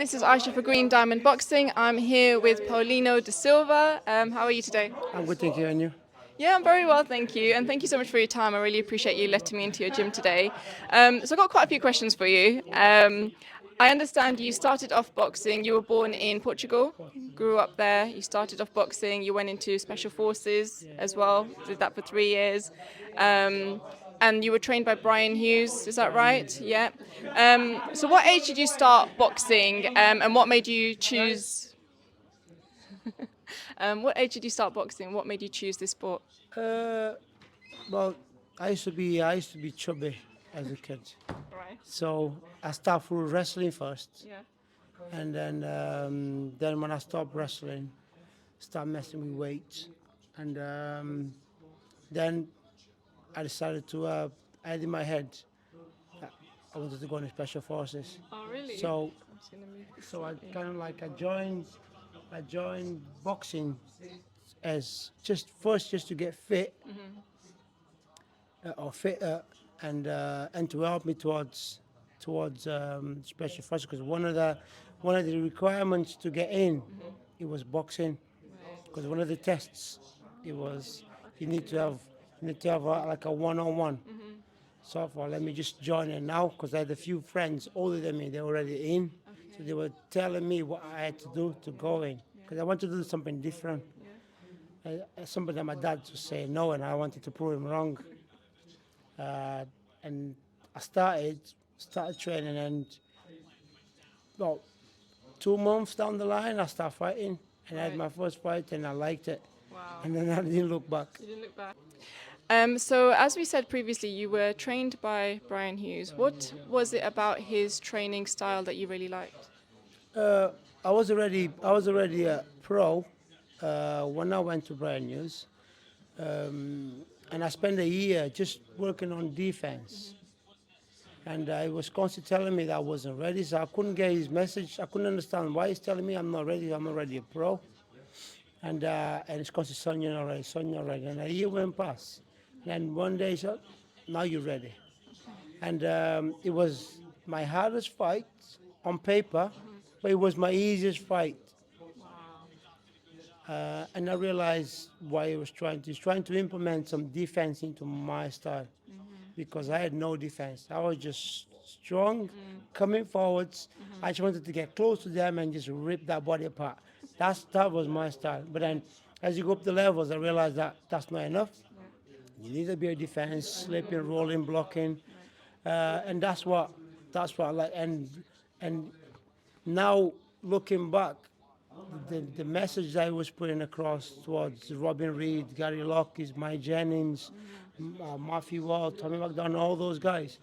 this is Aiysha for Green Diamond Boxing. I'm here with Paulino Da Silva. How are you today? I'm good, thank you, and you? Yeah, I'm very well, thank you. And thank you so much for your time. I really appreciate you letting me into your gym today. So I've got quite a few questions for you. I understand you started off boxing. You were born in Portugal, grew up there. You started off boxing. You went into special forces as well. Did that for 3 years. And you were trained by Brian Hughes, is that right? Yeah. So what age did you start boxing, and what made you choose? What age did you start boxing? What made you choose this sport? Uh, well, I used to be chubby as a kid, Right. so I started through wrestling first, Yeah. and then when I stopped wrestling, start messing with weights, and then I decided to. I had in my head I wanted to go into special forces, Oh, really? so I'm just gonna move this so I slightly. kind of like I joined boxing as just to get fit or fitter and to help me towards special forces because one of the requirements to get in it was boxing because one of the tests it was you need to have like a one-on-one. So I thought let me just join in now because I had a few friends older than me, they were already in, so they were telling me what I had to do to go in because I wanted to do something different. Something that my dad was saying no, and I wanted to prove him wrong. And I started training, and about 2 months down the line, I started fighting, and I had Right. my first fight, and I liked it, Wow. and then I didn't look back. You didn't look back. So as we said previously, you were trained by Brian Hughes. What was it about his training style that you really liked? Uh, I was already a pro when I went to Brand News, and I spent a year just working on defense. And he was constantly telling me that I wasn't ready, so I couldn't get his message. I couldn't understand why he's telling me I'm not ready. I'm already a pro, and it's constantly son, you're not ready, son, you're not ready. And a year went past, and then one day he said, now you're ready. And it was my hardest fight on paper, but it was my easiest fight. And I realized why he was trying to. He's trying to implement some defense into my style because I had no defense. I was just strong, coming forwards. I just wanted to get close to them and just rip that body apart. That was my style. But then, as you go up the levels, I realized that that's not enough. You need a bit of defense, slipping, rolling, blocking, and that's what I like. And now looking back, the message I was putting across towards Robin Reed, Gary Lockes, Mike Jennings, Matthew Wall, Tommy McDonald, all those guys.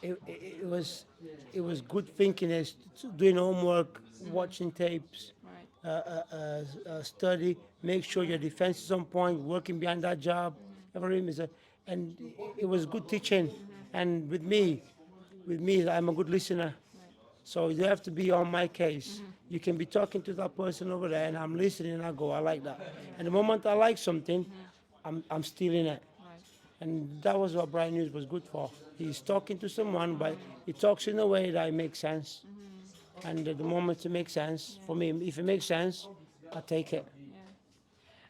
It was good thinking, is doing homework, watching tapes, Right. study, make sure your defense is on point, working behind that job. Everything is and it was good teaching. And with me, I'm a good listener. So you have to be on my case. You can be talking to that person over there, and I'm listening, and I go, I like that. And the moment I like something, I'm stealing it. Right. And that was what Brian News was good for. He's talking to someone, but he talks in a way that it makes sense. And at the moment it makes sense, for me, if it makes sense, I take it.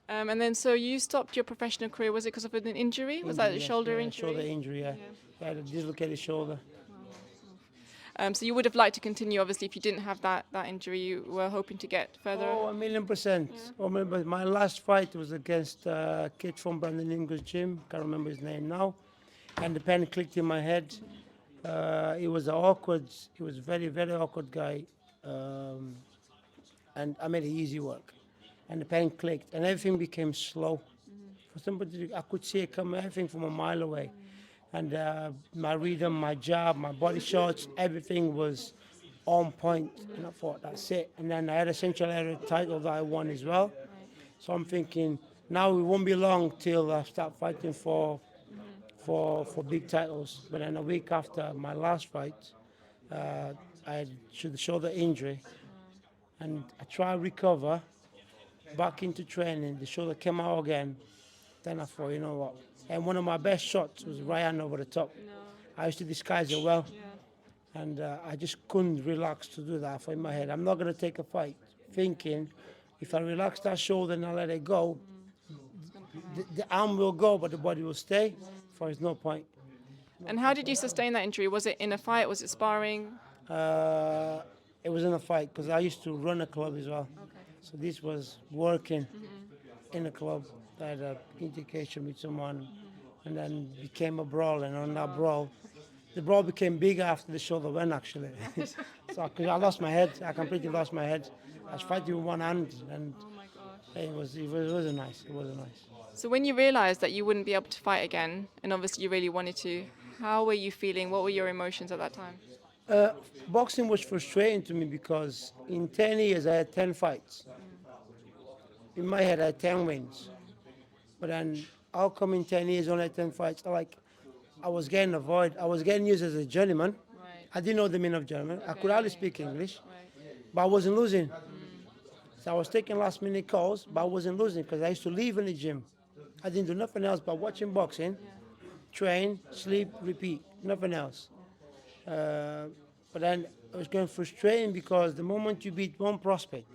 And then so you stopped your professional career. Was it because of an injury? Was that a Injury, yes, shoulder yeah, injury? shoulder injury, yeah. I had a dislocated shoulder. So you would have liked to continue, obviously, if you didn't have that injury. You were hoping to get further. Oh, 1,000,000%. Oh, remember, my last fight was against a kid from Brandon Ingles gym. Can't remember his name now. And the pen clicked in my head. It was very, very awkward guy. And I made it easy work. And the pen clicked, and everything became slow. For somebody, I could see it coming, everything from a mile away. And my rhythm, my jab, my body shots, everything was on point. And I thought, that's it. And then I had a Central Area title that I won as well. So I'm thinking, now it won't be long till I start fighting for big titles. But then a week after my last fight, I had the shoulder injury, and I tried to recover back into training. The shoulder came out again. Then I thought, you know what? And one of my best shots was right hand over the top. I used to disguise it well, and I just couldn't relax to do that. For in my head, I'm not going to take a fight, thinking if I relax that shoulder and I let it go, the arm will go, but the body will stay. For it's no point. And how did you sustain that injury? Was it in a fight? Was it sparring? Uh, it was in a fight because I used to run a club as well. Okay. So this was working in a club. I had an indication with someone, and then became a brawl. And on that brawl, the brawl became bigger after the shoulder went actually. So 'cause I lost my head, I completely lost my head. I was fighting with one hand, and Oh my gosh. it was nice. It was nice. So when you realized that you wouldn't be able to fight again, and obviously you really wanted to, how were you feeling? What were your emotions at that time? Uh, Boxing was frustrating to me because in 10 years I had 10 fights. In my head I had 10 wins. But then how come in 10 years only had 10 fights? I was getting avoided. I was getting used as a journeyman. Right. I didn't know the meaning of journeyman. I could hardly speak English, Right. but I wasn't losing. So I was taking last minute calls, but I wasn't losing because I used to leave in the gym. I didn't do nothing else but watching boxing, train, sleep, repeat, nothing else. But then it was getting frustrating because the moment you beat one prospect,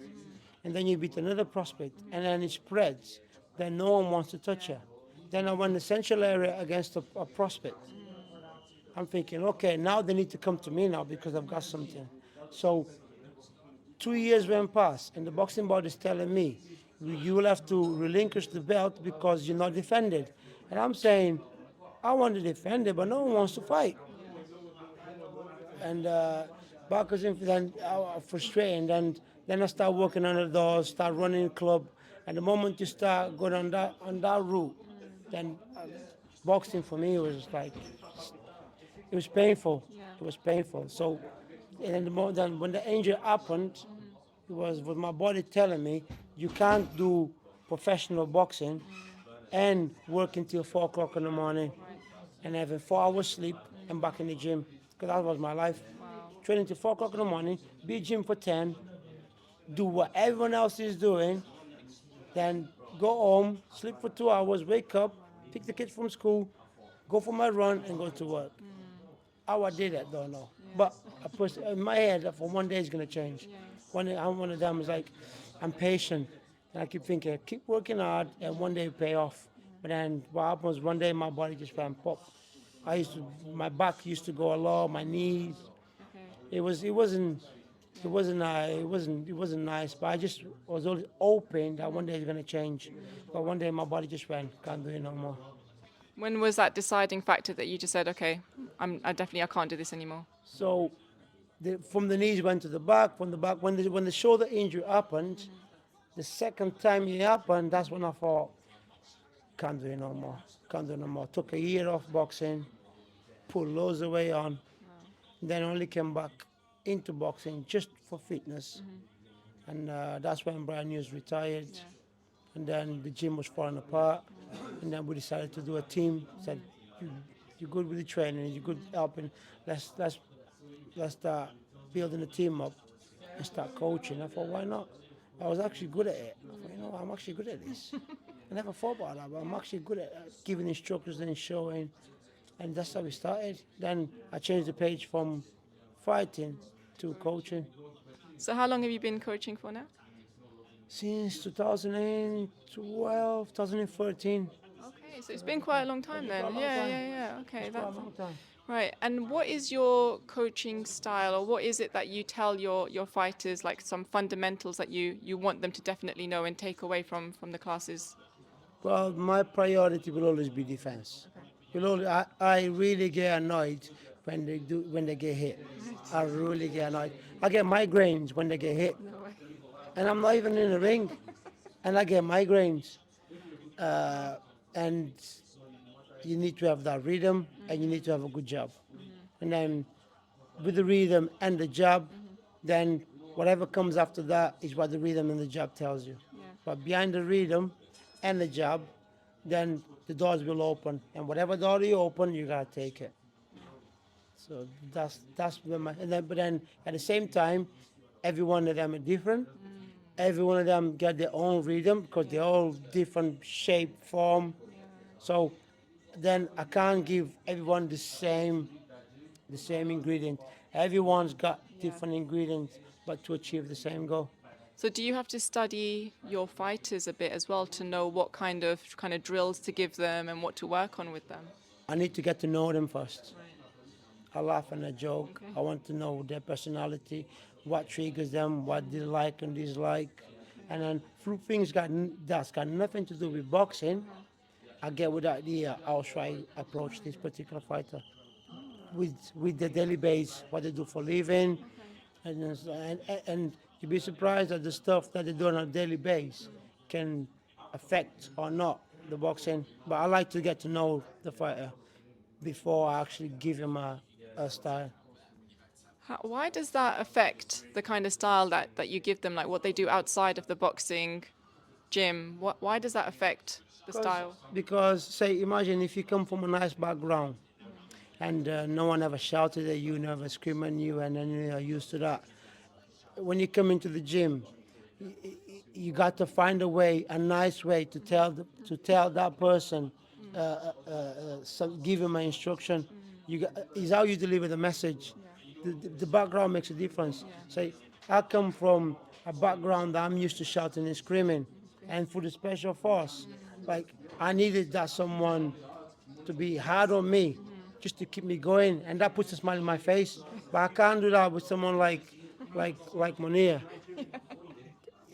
and then you beat another prospect, and then it spreads, then no one wants to touch you. Then I went essential area against a prospect. I'm thinking, okay, now they need to come to me now because I've got something. So 2 years went past, and the boxing board is telling me, you will have to relinquish the belt because you're not defended. And I'm saying, I want to defend it, but no one wants to fight. And backwards and then frustrating. Then I start working on the doors, start running the club. And the moment you start going on that route, then boxing for me was like it was painful. Yeah. It was painful. So, and then when the injury happened, it was with my body telling me you can't do professional boxing and work until 4 o'clock in the morning and having 4 hours sleep and back in the gym because that was my life. Wow. Training till 4 o'clock in the morning, be gym for 10, do what everyone else is doing, then go home, sleep for 2 hours, wake up, pick the kids from school, go for my run, and go to work. How I did it, don't know. But I put in my head that for one day it's gonna change. One day, I'm one of them is like, I'm patient, and I keep thinking, keep working hard, and one day it'll pay off. But then what happened was one day my body just went pop. My back used to go a lot, my knees. Okay. It wasn't nice. But I just was always hoping that one day it's gonna change. But one day my body just went, can't do it no more. When was that deciding factor that you just said, okay, I can't do this anymore? So from the knees went to the back. From the back, when the shoulder injury happened, the second time it happened, that's when I thought, can't do it no more. Can't do it no more. Took a year off boxing, put loads of weight on, then only came back into boxing just for fitness. And that's when Brian Hughes retired. And then the gym was falling apart. And then we decided to do a team. Said, you're good with the training, you're good helping. Let's start building a team up and start coaching. I thought, why not? I was actually good at it. I thought, I'm actually good at this. I never thought about that, but I'm actually good at giving instructions and showing. And that's how we started. Then I changed the page from fighting to coaching. So how long have you been coaching for now? Since 2012, 2013. Okay, so it's been quite a long time then. quite a long Yeah, time. yeah. Okay, It's quite a that's long time. right. And what is your coaching style, or what is it that you tell your fighters, like some fundamentals that you want them to definitely know and take away from the classes? Well, my priority will always be defense. I really get annoyed when they get hit. I really get annoyed. I get migraines when they get hit, No way. and I'm not even in the ring, and I get migraines. And you need to have that rhythm, and you need to have a good job. And then with the rhythm and the job, then whatever comes after that is what the rhythm and the job tells you. But behind the rhythm and the job, then the doors will open, and whatever door you open, you gotta take it. So that's but then at the same time, every one of them are different. Every one of them get their own rhythm because they're all different shape, form. So then I can't give everyone the same ingredient. Everyone's got different ingredients, but to achieve the same goal. So do you have to study your fighters a bit as well to know what kind of drills to give them and what to work on with them? I need to get to know them first. I laugh and I joke. I want to know their personality, what triggers them, what they like and dislike. And then through things that's got nothing to do with boxing, I get with the idea how should I approach this particular fighter with the daily base, what they do for living, and you'd be surprised at the stuff that they do on a daily base can affect or not the boxing. But I like to get to know the fighter before I actually give him a style. Why does that affect the kind of style that you give them, like what they do outside of the boxing gym? Why does that affect the style? Because, say, imagine if you come from a nice background and no one ever shouted at you, never screamed at you, and then you're used to that. When you come into the gym, you got to find a way, a nice way to tell that person, give him an instruction. Is how you deliver the message. The background makes a difference. Say, I come from a background that I'm used to shouting and screaming, and for the special force, like I needed that someone to be hard on me, just to keep me going, and that puts a smile on my face. But I can't do that with someone like Munir.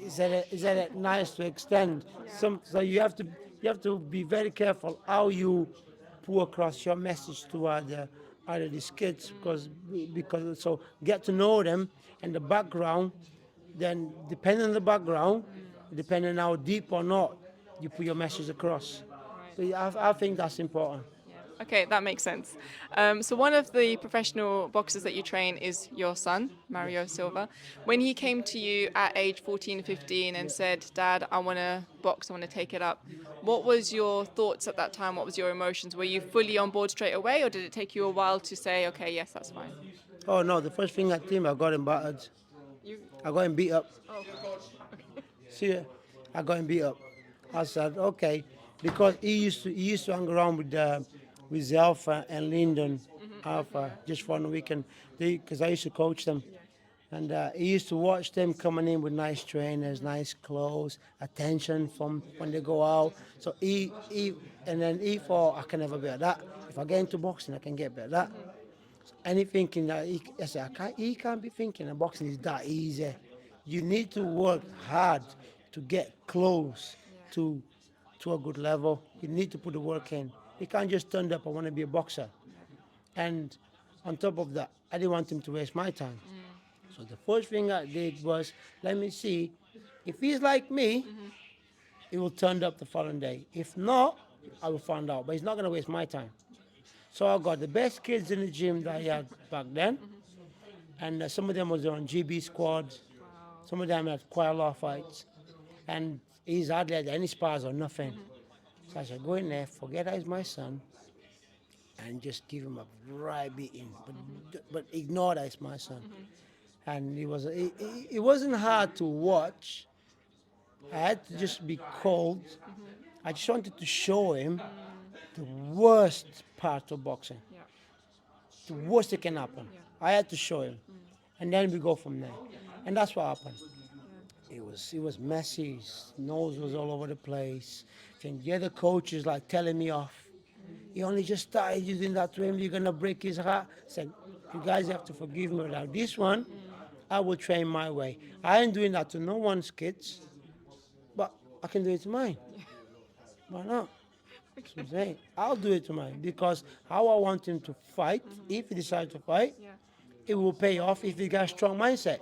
Is that nice to extend? So you have to be very careful how you pour across your message to other these kids because so get to know them and the background. Then depending on the background, depending on how deep or not you put your message across. So I think that's important. Okay, that makes sense. So one of the professional boxers that you train is your son, Mauro Silva. When he came to you at age 14, 15 and said, Dad, I want to box, I want to take it up, what was your thoughts at that time? What was your emotions? Were you fully on board straight away, or did it take you a while to say, okay, yes, that's fine? Oh no, the first thing I did, I got him battered. You... I got him beat up. Oh, See, I got him beat up. I said, okay, because he used to hang around with Alpha and Lyndon Alpha just for the weekend, because I used to coach them. And he used to watch them coming in with nice trainers, nice clothes, attention from when they go out. So and then he thought, I can never be like that. If I get into boxing, I can get better at that. And he thinking that I said, he can't be thinking that boxing is that easy. You need to work hard to get close to a good level. You need to put the work in. You can't just turn up, I want to be a boxer. And on top of that, I didn't want him to waste my time. So the first thing I did was, let me see, if he's like me, he will turn up the following day. If not, I will find out. But he's not going to waste my time. So I got the best kids in the gym that I had back then. And some of them was on GB squad. Some of them had quite a lot of fights. And he's hardly had any spars or nothing. So I said, go in there, forget that he's my son, and just give him a right beating. But ignore that it's my son. And it wasn't hard to watch. I had to just be cold. I just wanted to show him the worst part of boxing. The worst that can happen. I had to show him. And then we go from there. And that's what happened. It was messy. His nose was all over the place. And the other coach is like telling me off. He only just started using that to him. You're gonna break his heart. I said, you guys have to forgive me. Now this one, I will train my way. I ain't doing that to no one's kids, but I can do it to mine. Why not? That's what I'm saying. I'll do it to mine because how I want him to fight, if he decides to fight, it will pay off if he got a strong mindset.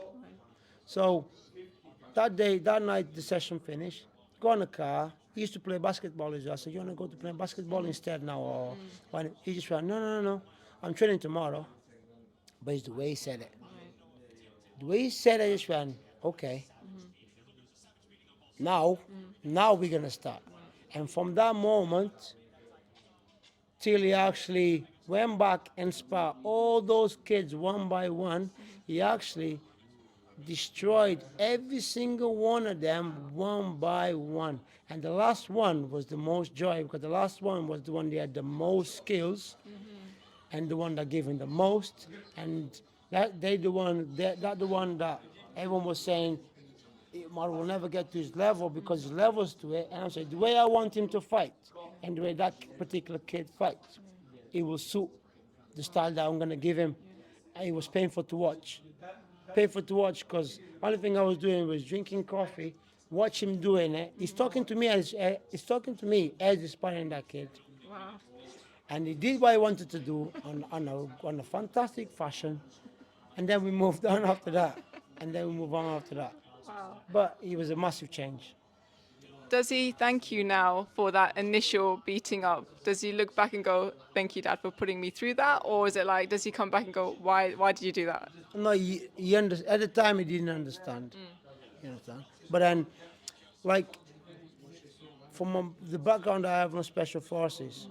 So that night the session finished, go in the car. He used to play basketball as well. I said, you want to go to play basketball instead now? Or why? He just went, no. I'm training tomorrow. But it's the way he said it. The way he said it, I just went, okay. Now we're going to start. And from that moment till he actually went back and sparred all those kids one by one, he actually destroyed every single one of them one by one. And the last one was the most joy because the last one was the one that had the most skills and the one that gave him the most. And That the one that everyone was saying Mauro will never get to his level because his levels to it. And I'm saying the way I want him to fight and the way that particular kid fights, it will suit the style that I'm gonna give him. And it was painful to watch. Painful to watch because only thing I was doing was drinking coffee, watch him doing it. He's talking to me as inspiring that kid. Wow. And he did what he wanted to do on a fantastic fashion. And then we moved on after that. And then we move on after that. Wow. But it was a massive change. Does he thank you now for that initial beating up? Does he look back and go, "Thank you, Dad, for putting me through that," or is it like, does he come back and go, "Why did you do that?" No, at the time he didn't understand. You understand? But then, like, the background I have on special forces,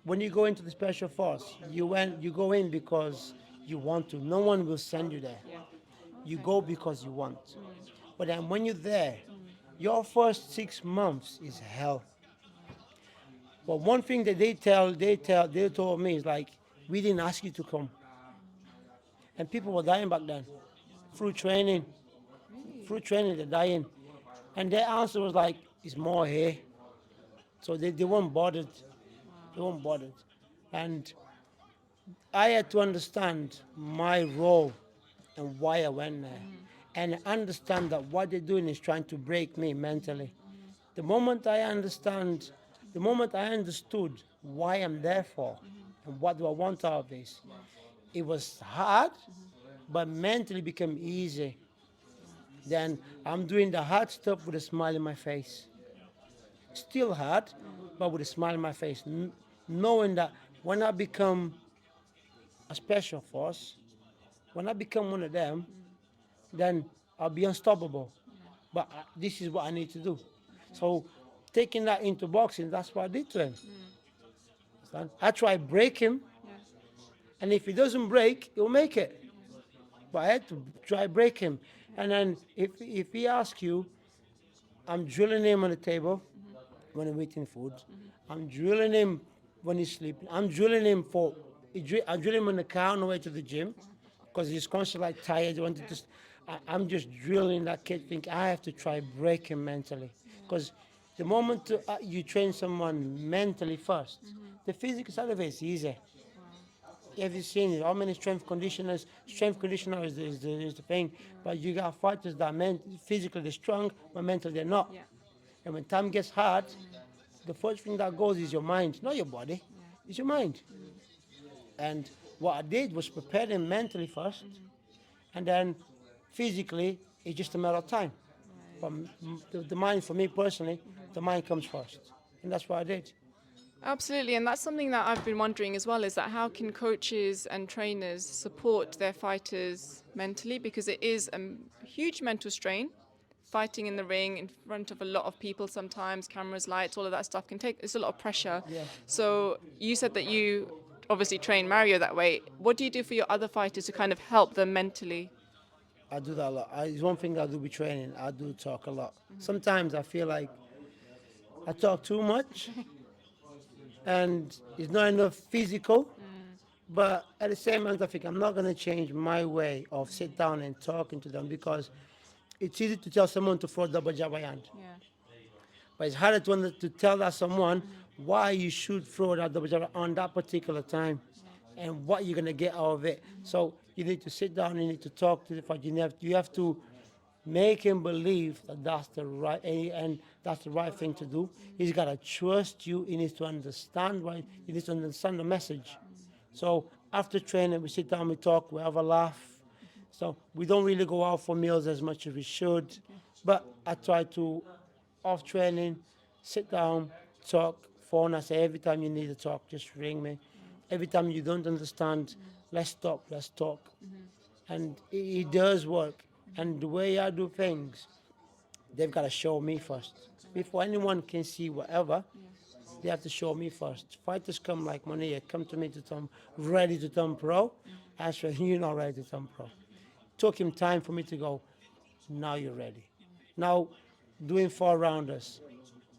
when you go into the special force, you go in because you want to. No one will send you there. Yeah. You go because you want. But then when you're there, your first 6 months is hell. But one thing that they told me is like, we didn't ask you to come. And people were dying back then. Through training. Through training, they're dying. And their answer was like, it's more here. So they weren't bothered. They weren't bothered. And I had to understand my role and why I went there. And understand that what they're doing is trying to break me mentally. The moment I understand, the moment I understood why I'm there for and what do I want out of this, it was hard, but mentally became easy. Then I'm doing the hard stuff with a smile in my face. Still hard, but with a smile in my face, knowing that when I become a special force, when I become one of them, then I'll be unstoppable. But this is what I need to do. So taking that into boxing, that's what I did to him. I try break him, and if he doesn't break, he'll make it. But I had to try break him. And then if he asks you, I'm drilling him on the table when I'm eating food. I'm drilling him when he's sleeping. I'm drilling him I drill him in the car on the way to the gym because he's constantly like tired. I'm just drilling that kid. Think I have to try break him mentally because the moment you train someone mentally first, the physical side of it is easy. Have you seen it? How many strength conditioners? Strength conditioner is the thing, but you got fighters that physically they're strong, but mentally they're not. Yeah. And when time gets hard, the first thing that goes is your mind, not your body. It's your mind. And what I did was prepare them mentally first, and then physically, it's just a matter of time. But the mind, for me personally, the mind comes first, and that's what I did. Absolutely, and that's something that I've been wondering as well, is that how can coaches and trainers support their fighters mentally, because it is a huge mental strain. Fighting in the ring in front of a lot of people sometimes, cameras, lights, all of that stuff it's a lot of pressure. Yeah. So you said that you obviously train Mario that way. What do you do for your other fighters to kind of help them mentally? I do that a lot. It's one thing I do with training. I do talk a lot. Sometimes I feel like I talk too much, and it's not enough physical. But at the same time, I think I'm not going to change my way of sit down and talking to them because it's easy to tell someone to throw double jab by hand. Yeah. But it's harder to tell that someone why you should throw that double jab on that particular time and what you're going to get out of it. So you need to sit down, you need to talk to the fighter. You have to make him believe that that's the right and that's the right thing to do. He's got to trust you. He needs to understand he needs to understand the message. So after training, we sit down, we talk, we have a laugh. So we don't really go out for meals as much as we should. But I try to, off training, sit down, talk, phone. I say every time you need to talk, just ring me. Every time you don't understand, let's talk, let's talk. And it does work. And the way I do things, they've got to show me first. Before anyone can see whatever, they have to show me first. Fighters come like money, come to me to turn ready to turn pro. I say, you're not ready to turn pro. Took him time for me to go, now you're ready. Now, doing 4 rounders.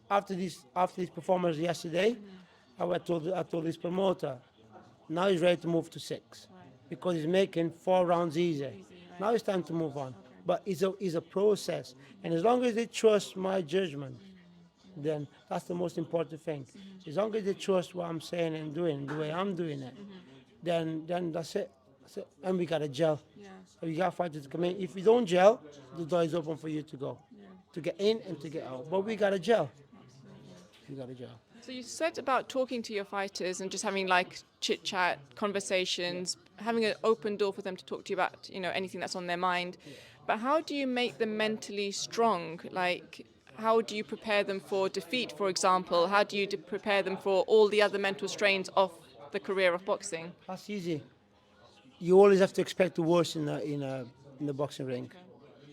After this performance yesterday, I told this promoter, now he's ready to move to 6. because it's making 4 rounds easier. Right. Now it's time to move on. But it's a process. And as long as they trust my judgment, then that's the most important thing. As long as they trust what I'm saying and doing the way I'm doing it, then that's it. That's it. And we got to gel. Yeah. We got fighters to come in. If you don't gel, the door is open for you to go, Yeah. to get in and to get out. But we got to gel. We got to gel. So you said about talking to your fighters and just having like chit chat, conversations, having an open door for them to talk to you about, anything that's on their mind. But how do you make them mentally strong? Like, how do you prepare them for defeat, for example? How do you prepare them for all the other mental strains of the career of boxing? That's easy. You always have to expect the worst in the boxing ring.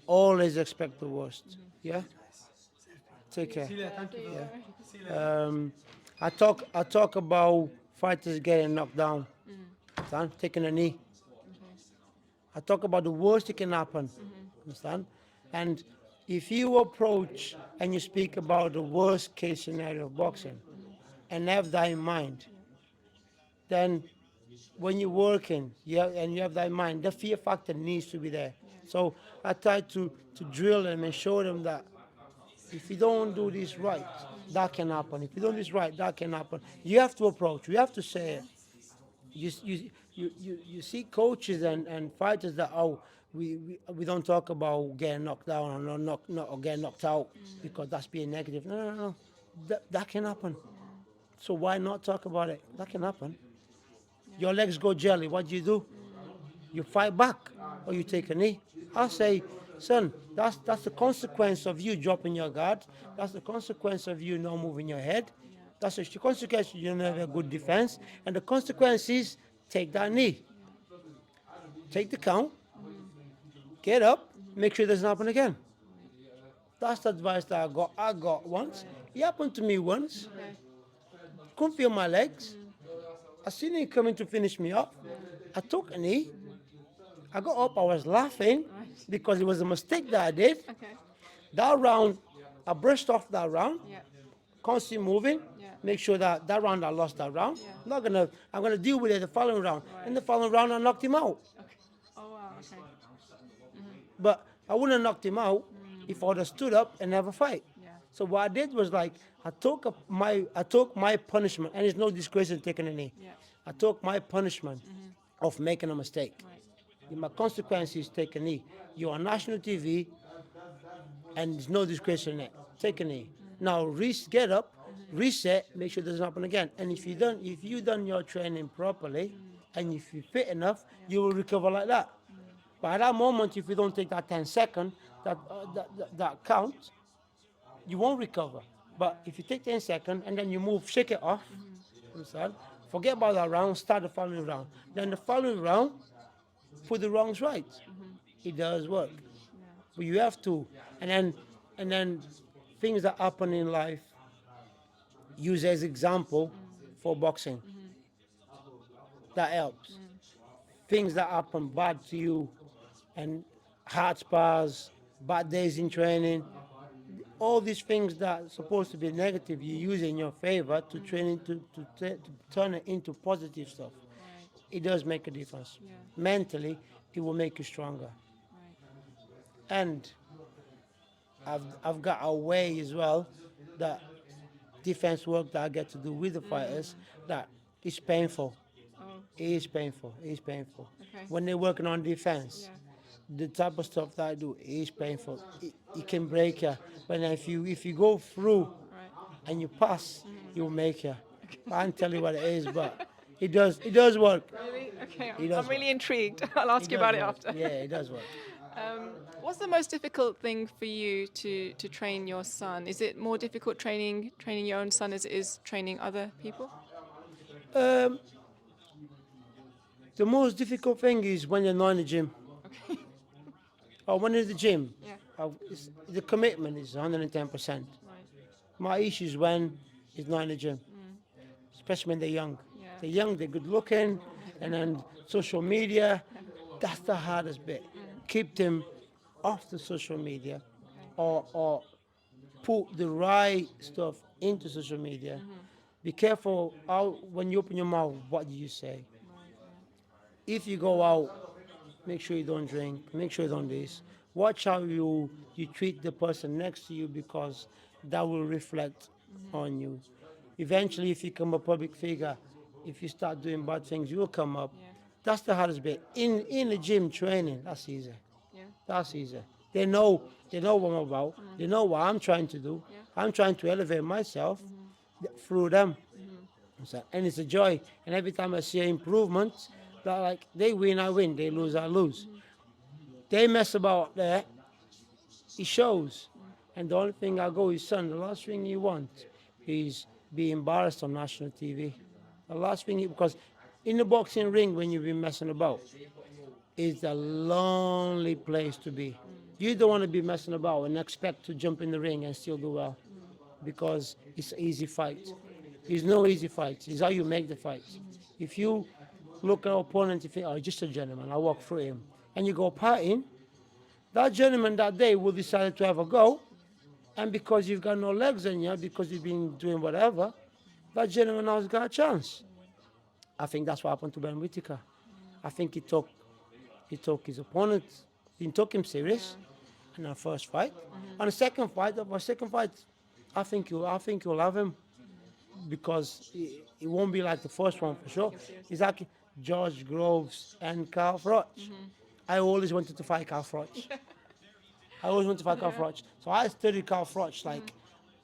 Always expect the worst. Yeah. Take care. I talk about fighters getting knocked down, taking a knee. I talk about the worst that can happen. Understand? And if you approach and you speak about the worst case scenario of boxing and have that in mind, then when you're working, and you have that in mind, the fear factor needs to be there. So I try to drill them and show them that if you don't do this right, that can happen. If you don't do this right, that can happen. You have to approach. You have to say it. You see coaches and fighters that we don't talk about getting knocked down or or getting knocked out because that's being negative. No. That can happen. So why not talk about it? That can happen. Your legs go jelly. What do? You fight back or you take a knee. I say, son, that's the consequence of you dropping your guard. That's the consequence of you not moving your head. That's the consequence you don't have a good defense. And the consequence is take that knee. Take the count, get up, make sure it doesn't happen again. That's the advice that I got. I got once. It happened to me once. Couldn't feel my legs. I seen him coming to finish me off. I took a knee. I got up. I was laughing because it was a mistake that I did. Okay. That round, I brushed off that round. Yeah. Constantly moving. Yeah. Make sure that round I lost that round. Yeah. I'm gonna deal with it the following round. In the following round, I knocked him out. Okay. Oh wow. Okay. But I wouldn't have knocked him out if I would have stood up and have a fight. Yeah. So what I did was like I took my punishment, and it's no disgrace in taking a knee. Yeah. I took my punishment of making a mistake. Right. My consequence is take a knee. You're on national TV, and there's no disgrace in it. Take a knee. Now get up, reset, make sure it doesn't happen again. And if you done your training properly, and if you're fit enough, you will recover like that. But at that moment, if you don't take that 10 seconds, that count, you won't recover. But if you take 10 seconds and then you move, shake it off, understand? Forget about that round, start the following round. Then the following round, put the wrongs right. It does work. But you have to. And then things that happen in life, use as example for boxing. That helps. Things that happen bad to you, and heart spars, bad days in training, all these things that are supposed to be negative, you use in your favor to to turn it into positive stuff. Right. It does make a difference. Yeah. Mentally, it will make you stronger. Right. And I've got a way as well that defense work that I get to do with the fighters that is painful. Oh. It is painful. It is painful. Okay. When they're working on defense, the type of stuff that I do is painful. It can break you. But if you go through Right. and you pass, you'll make you. I can't tell you what it is, but it does work. Really? Okay. It does I'm really work. intrigued. I'll ask you does about it work. after. Yeah, it does work. What's the most difficult thing for you to train your son? Is it more difficult training your own son as it is training other people? Um, the most difficult thing is when you're not in the gym. Okay. Or when you're in the gym, Yeah. the commitment is 110%. Right. My issue is when he's not in the gym, especially when they're young. Yeah. They're young, they're good looking, and then social media, that's the hardest bit. Keep them off the social media, or put the right stuff into social media. Be careful how, when you open your mouth, what do you say? if you go out, make sure you don't drink, make sure you don't this. Watch how you treat the person next to you because that will reflect on you. Eventually, if you become a public figure, if you start doing bad things, you will come up. Yeah. That's the hardest bit. In the gym training, that's easy. Yeah. That's easy. They know they know what I'm about. They know what I'm trying to do. Yeah. I'm trying to elevate myself through them. So, and it's a joy. And every time I see improvement, that like they win, I win. They lose, I lose. They mess about there, it shows. And the only thing I go is, son, the last thing you want is be embarrassed on national TV. The last thing, because in the boxing ring, when you've been messing about, is a lonely place to be. You don't want to be messing about and expect to jump in the ring and still do well because it's an easy fight. It's no easy fight. It's how you make the fight. If you look at an opponent, you think, oh, just a gentleman, I'll walk through him. And you go partying, that gentleman that day will decide to have a go. And because you've got no legs in you, because you've been doing whatever, that gentleman now has got a chance. I think that's what happened to Ben Whittaker. I think he took his opponent, he took him serious in the first fight. On the second fight, I think you'll have him because it won't be like the first one for sure. It's like George Groves and Carl Froch. I always wanted to fight Carl Froch. I always wanted to fight Carl Froch. So I studied Carl Froch like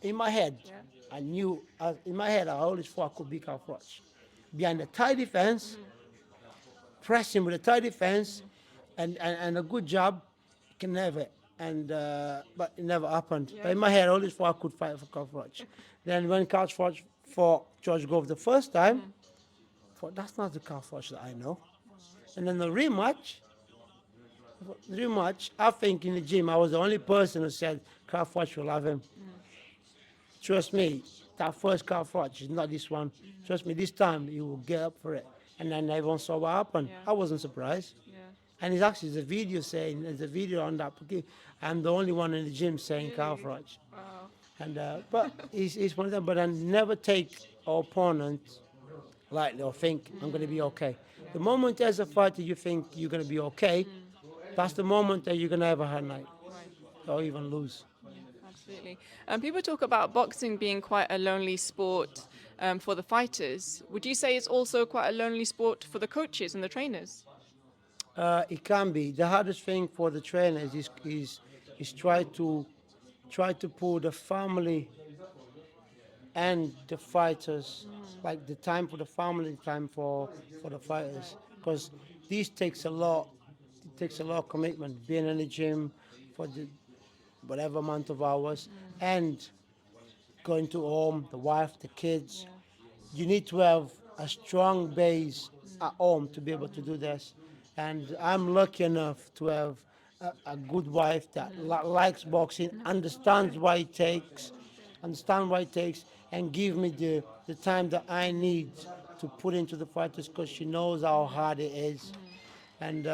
in my head. I knew in my head I always thought I could beat Carl Froch. Behind a tight defense, pressing with a tight defense, and a good job, can have it. And but it never happened. But in my head, I always thought I could fight for Carl Froch. Then when Carl Froch fought George Grove the first time, I thought that's not the Carl Froch that I know. And then the rematch, I think in the gym I was the only person who said Carl Froch will have him. Trust me, that first Carl Froch is not this one. Trust me, this time he will get up for it. And then everyone saw what happened. Yeah. I wasn't surprised. Yeah. And it's actually there's a video on that. I'm the only one in the gym saying Carl Froch. Wow. And but it's one of them. But I never take our opponent lightly or think I'm going to be okay. The moment as a fighter you think you're going to be okay, that's the moment that you're going to have a hard night Right. or even lose. Absolutely. People talk about boxing being quite a lonely sport for the fighters. Would you say it's also quite a lonely sport for the coaches and the trainers? It can be. The hardest thing for the trainers is try to pull the family and the fighters, like the time for the family, time for the fighters, because this takes a lot. It takes a lot of commitment. Being in the gym for the whatever amount of hours, and going to home, the wife, the kids. You need to have a strong base at home to be able to do this. And I'm lucky enough to have a good wife that likes boxing, understands what it takes, and give me the time that I need to put into the fighters because she knows how hard it is. And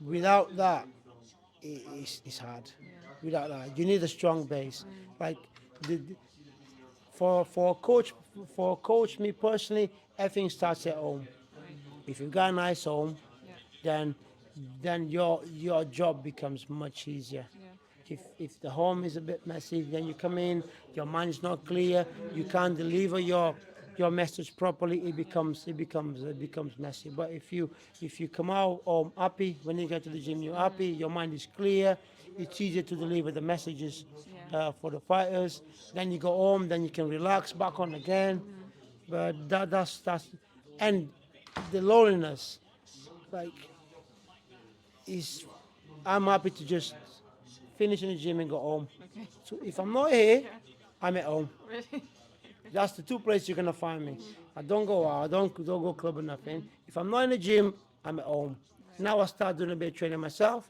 without that, it's hard. Without that, you need a strong base. Like the, for a coach, me personally, everything starts at home. If you've got a nice home, then your job becomes much easier. If the home is a bit messy, then you come in, your mind is not clear, you can't deliver your message properly. It becomes messy. But if you come out home happy, when you get to the gym, you're happy, your mind is clear. It's easier to deliver the messages for the fighters. Then you go home, then you can relax back on again. But that's and the loneliness, like, is I'm happy to just finish in the gym and go home. Okay. So if I'm not here, I'm at home. Really? That's the two places you're gonna find me. I don't go out, I don't go club or nothing. If I'm not in the gym, I'm at home. Now I start doing a bit of training myself.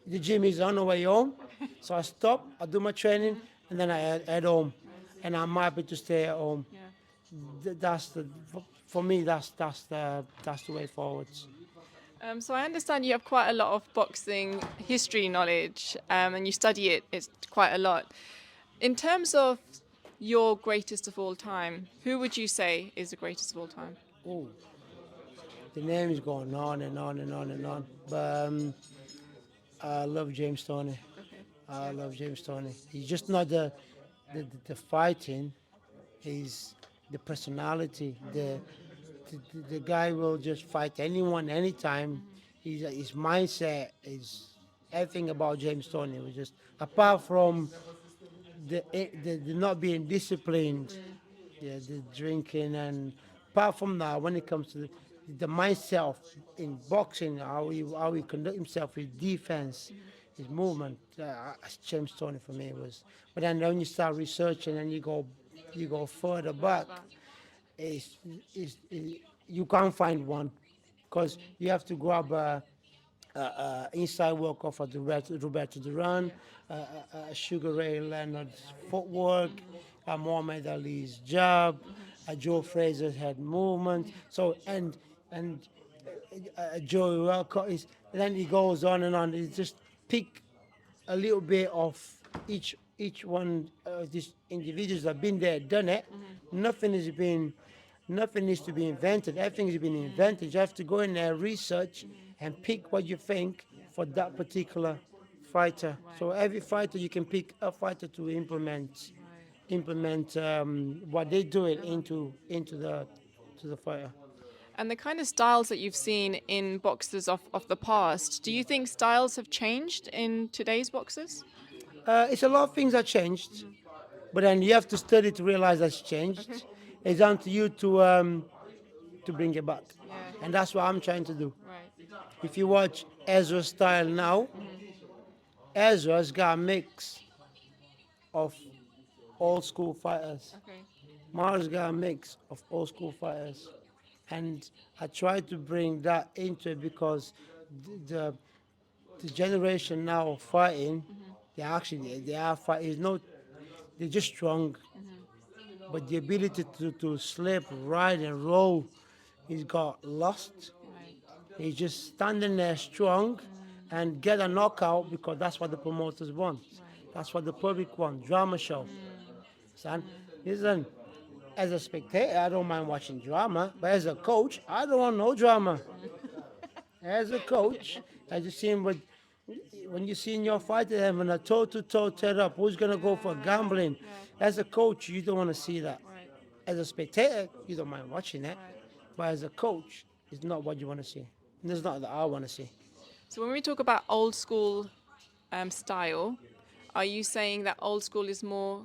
The gym is on the way home, so I stop, I do my training, and then I head home. And I'm happy to stay at home. Yeah. For me, that's the way forwards. So I understand you have quite a lot of boxing history knowledge, and you study it's quite a lot. In terms of your greatest of all time, who would you say is the greatest of all time? Oh, The name is going on and on and on and on. But I love James Toney. Okay. I love James Toney. He's just not the fighting. He's the personality. The guy will just fight anyone, anytime. His mindset is everything about James Toney. Was just apart from the not being disciplined, yeah, the drinking, and apart from that, when it comes to the mindset of, in boxing, how he conduct himself, his defense, his movement, James Toney for me was. But then when you start researching and you go further back, it's, you can't find one because you have to grab inside work off of Roberto Duran, Sugar Ray Leonard's footwork, Muhammad Ali's jab, Joe Fraser's head movement. So and Joey Walcott is. Then he goes on and on. He just pick a little bit of each one of these individuals that have been there, done it. Nothing has been, nothing needs to be invented. Everything has been invented. You have to go in there, research, and pick what you think for that particular fighter. So every fighter, you can pick a fighter to implement what they do it into the fighter. And the kind of styles that you've seen in boxers of the past, do you think styles have changed in today's boxers? It's a lot of things that changed, but then you have to study to realize that's changed. It's down to you to bring it back, and that's what I'm trying to do. Right. If you watch Ezra's style now, Ezra's got a mix of old school fighters. Okay. Mars got a mix of old school fighters, and I try to bring that into it because the the generation now of fighting, they are fighting. No, they're just strong, but the ability to slip, ride, and roll, he's got lost. He's just standing there strong and get a knockout because that's what the promoters want. That's what the public want. Drama show. Son, listen, as a spectator, I don't mind watching drama, but as a coach, I don't want no drama. As a coach, I just seen when you see in your fighter having a toe-to-toe tear up, who's gonna go for gambling? As a coach, you don't want to see that. As a spectator, you don't mind watching it, but as a coach, it's not what you want to see. And it's not that I want to see. So when we talk about old school style, are you saying that old school is more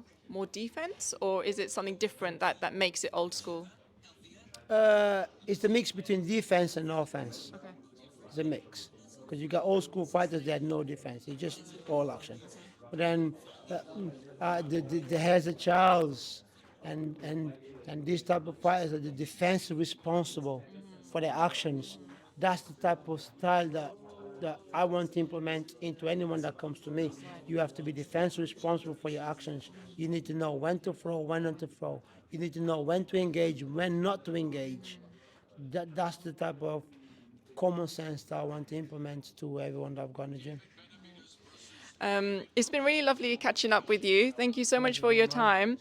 defense, or is it something different that makes it old school? It's the mix between defense and offense. Okay. It's a mix. Because you got old school fighters that had no defense. It's just all action. But then the Hezza Charles and these type of fighters are the defense responsible for their actions. That's the type of style that I want to implement into anyone that comes to me. You have to be defense responsible for your actions. You need to know when to throw, when not to throw. You need to know when to engage, when not to engage. That's the type of common sense that I want to implement to everyone that I've got in the gym. It's been really lovely catching up with you. Thank you so much for your time.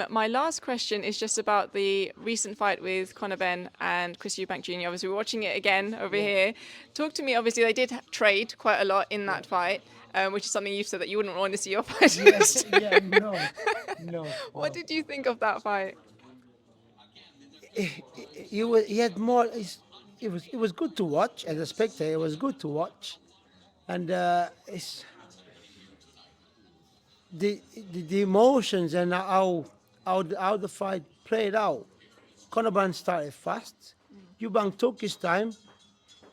My last question is just about the recent fight with Conor Benn and Chris Eubank Jr. Obviously, we're watching it again over here. Talk to me. Obviously, they did trade quite a lot in that fight, which is something you've said that you wouldn't want to see your fighters. No. What did you think of that fight? He had more. It was good to watch as a spectator. It was good to watch, and it's the emotions and how the fight played out. Conor Benn started fast. Eubank took his time.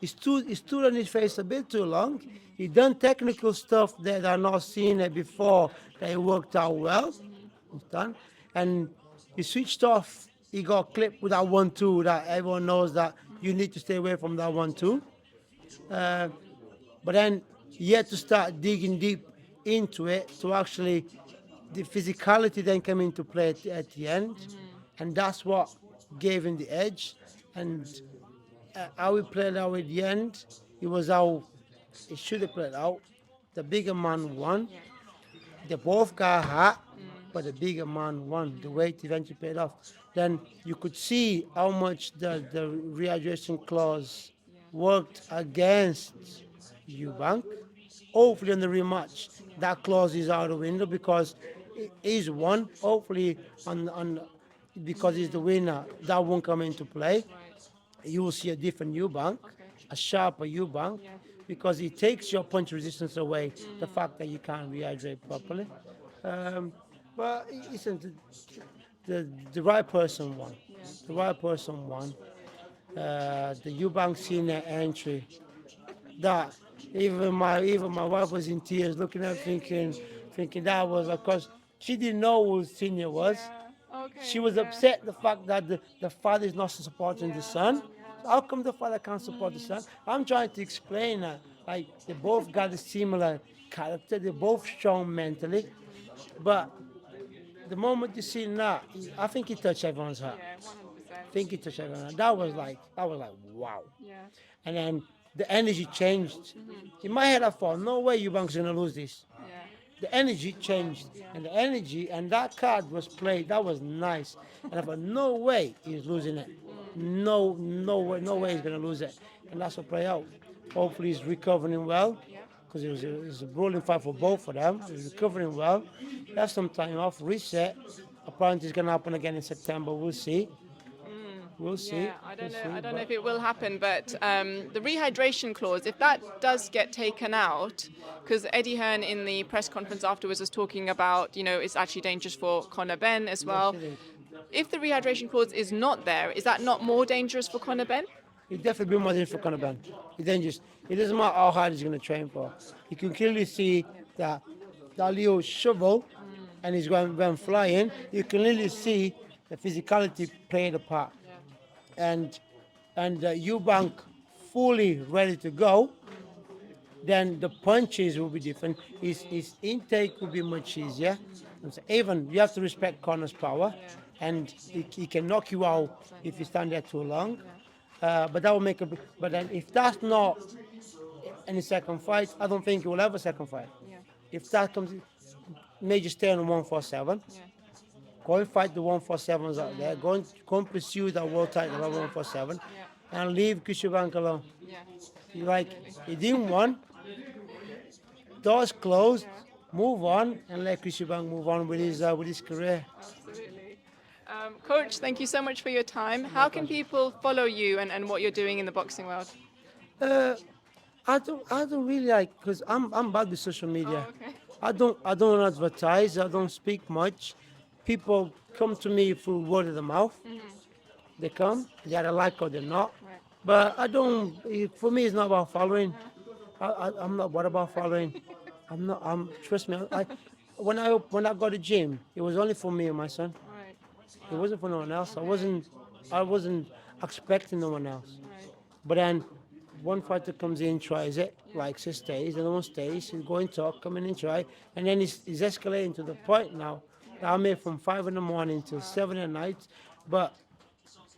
He stood on his face a bit too long. He done technical stuff that I not seen it before that it worked out well. It's done. And he switched off. He got clipped with that 1-2 that everyone knows that you need to stay away from that 1-2. But then he had to start digging deep into it to actually, the physicality then came into play at the end. And that's what gave him the edge. And how he played out at the end, it was how it should have played out. The bigger man won. They both got hot. but the bigger man won. The weight eventually paid off. Then you could see how much the rehydration clause worked against Eubank. Hopefully in the rematch, that clause is out the window because he's won. Hopefully on because he's the winner, that won't come into play. You will see a different Eubank, a sharper Eubank, because it takes your punch resistance away, the fact that you can't rehydrate properly. Um, but listen, the right person won. The right person won. The Eubank senior entry. That even my wife was in tears, looking at thinking that was, of course, she didn't know who senior was. Okay. She was upset the fact that the father is not supporting the son. How come the father can't support the son? I'm trying to explain that. Like, they both got a similar character. They're both strong mentally. But the moment you see that, I think it touched everyone's heart. Yeah, I 100%. think it touched everyone's heart. That was like wow. Yeah. And then the energy changed. In my head, I thought, no way Eubank's gonna lose this. Yeah. The energy changed, and the energy, and that card was played. That was nice, and I thought, no way he's losing it. No way he's gonna lose it, and that's what played out. Hopefully he's recovering well, because it was a grueling fight for both of them. He's recovering well. Have some time off, reset. Apparently, it's gonna happen again in September. We'll see. We'll see. Yeah, I don't We'll know. see, I don't know but- if it will happen, but the rehydration clause, if that does get taken out, because Eddie Hearn in the press conference afterwards was talking about, it's actually dangerous for Conor Benn as well. Yes, it is. If the rehydration clause is not there, is that not more dangerous for Conor Benn? He definitely be more dangerous for Conor Benn. He dangerous. It doesn't matter how hard he's going to train for. You can clearly see that Leo shovel and he's going flying. You can clearly see the physicality played a part. And Eubank fully ready to go, then the punches will be different. His intake will be much easier. And so even you have to respect Connor's power, and he can knock you out if you stand there too long. But that will make a. But then if that's not any second fight, I don't think he will have a second fight. If that comes, may just stay on 147. Go and fight the 147s out there. Go and pursue that world title at 147, and leave Kushibank alone. He didn't win. Doors closed. Move on and let Kushibank move on with his career. Absolutely. Coach, thank you so much for your time. How can people follow you and what you're doing in the boxing world? I don't really like, because I'm bad with social media. Oh, okay. I don't advertise. I don't speak much. People come to me through word of the mouth. They come, they either like or they're not. Right. But I don't. For me, it's not about following. I'm not what about following. I'm not. Trust me. When I got to gym, it was only for me and my son. Right. It wasn't for no one else. I wasn't expecting no one else. Right. But then one fighter comes in, tries it, likes it, stays. Another one stays. He's going to talk, come in and try. And then it's escalating to the point now that I'm here from 5 in the morning till 7 at night. But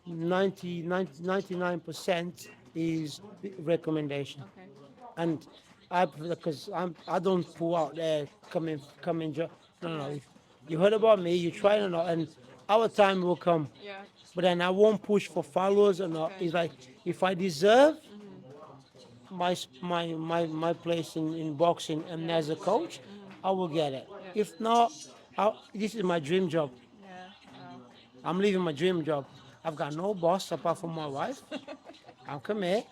99% is recommendation. Okay. And because I don't pull out there, come in. No. If you heard about me, you try it or not, and our time will come. Yeah. But then I won't push for followers or not. It's like, if I deserve my place in boxing and as a coach, I will get it. If not, this is my dream job. Yeah. Wow. I'm leaving my dream job. I've got no boss apart from my wife. I come here,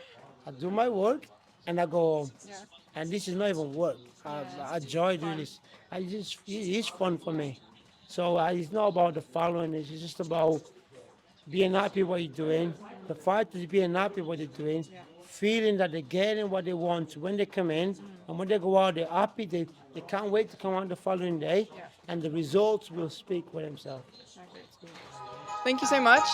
I do my work, and I go home. Yeah. And this is not even work. I enjoy doing this. It's fun for me. So it's not about the following. It's just about being happy what you're doing. The fighters being happy what they're doing, feeling that they're getting what they want when they come in, and when they go out, they're happy. They can't wait to come out the following day, and the results will speak for themselves. Thank you so much.